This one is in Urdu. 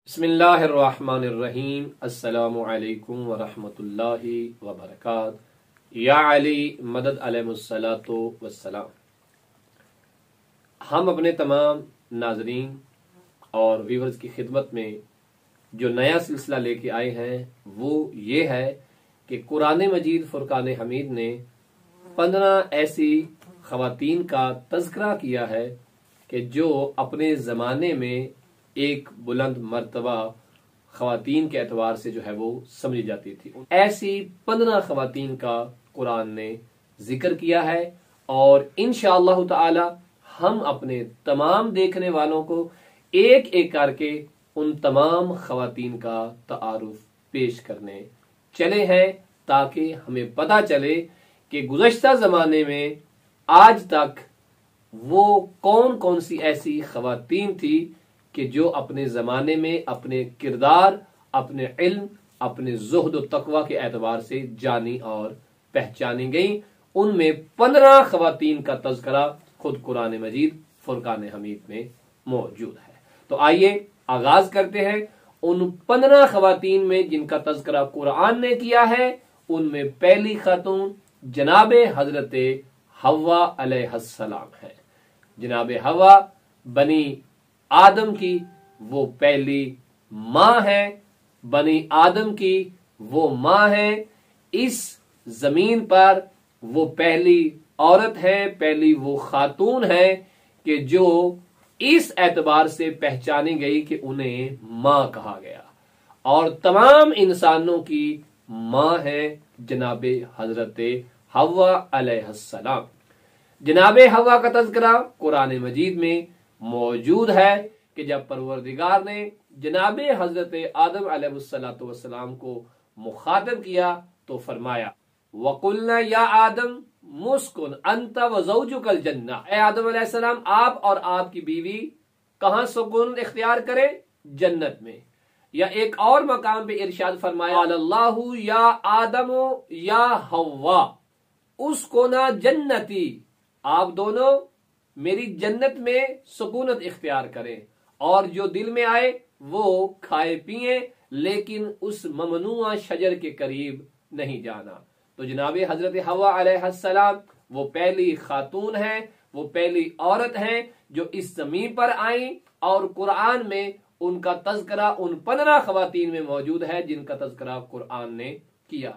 بسم اللہ الرحمن الرحیم السلام علیکم ورحمۃ اللہ وبرکاتہ یا علی مدد علیہ الصلاۃ والسلام۔ ہم اپنے تمام ناظرین اور ویورز کی خدمت میں جو نیا سلسلہ لے کے آئے ہیں وہ یہ ہے کہ قرآن مجید فرقان حمید نے 15 ایسی خواتین کا تذکرہ کیا ہے کہ جو اپنے زمانے میں ایک بلند مرتبہ خواتین کے اعتبار سے جو ہے وہ سمجھی جاتی تھی۔ ایسی 15 خواتین کا قرآن نے ذکر کیا ہے اور انشاءاللہ تعالی ہم اپنے تمام دیکھنے والوں کو ایک ایک کر کے ان تمام خواتین کا تعارف پیش کرنے چلے ہیں تاکہ ہمیں پتہ چلے کہ گزشتہ زمانے میں آج تک وہ کون کون سی ایسی خواتین تھی کہ جو اپنے زمانے میں اپنے کردار، اپنے علم، اپنے زہد و تقوی کے اعتبار سے جانی اور پہچانی گئیں۔ ان میں 15 خواتین کا تذکرہ خود قرآن مجید فرقان حمید میں موجود ہے۔ تو آئیے آغاز کرتے ہیں۔ ان 15 خواتین میں جن کا تذکرہ قرآن نے کیا ہے ان میں پہلی خاتون جناب حضرت حوا علیہ السلام ہے۔ جناب حوا بنی آدم کی وہ پہلی ماں ہے، بنی آدم کی وہ ماں ہے، اس زمین پر وہ پہلی عورت ہے، پہلی وہ خاتون ہے کہ جو اس اعتبار سے پہچانی گئی کہ انہیں ماں کہا گیا، اور تمام انسانوں کی ماں ہے جناب حضرت حوا علیہ السلام۔ جناب حوا کا تذکرہ قرآن مجید میں موجود ہے کہ جب پروردگار نے جناب حضرت آدم علیہ السلام کو مخاطب کیا تو فرمایا وَقُلْنَا يَا آدم مُسْكُنْ أَنْتَ وَزَوْجُكَ الْجَنَّةَ، اے آدم علیہ السلام آپ اور آپ کی بیوی کہاں سکون اختیار کرے؟ جنت میں۔ یا ایک اور مقام پہ ارشاد فرمایا قال اللہ یا آدم یا حوا اسکنا جنتی، آپ دونوں میری جنت میں سکونت اختیار کریں اور جو دل میں آئے وہ کھائے پیئیں، لیکن اس ممنوع شجر کے قریب نہیں جانا۔ تو جناب حضرت حوا علیہ السلام وہ پہلی خاتون ہیں، وہ پہلی عورت ہیں جو اس زمین پر آئیں، اور قرآن میں ان کا تذکرہ ان 15 خواتین میں موجود ہے جن کا تذکرہ قرآن نے کیا۔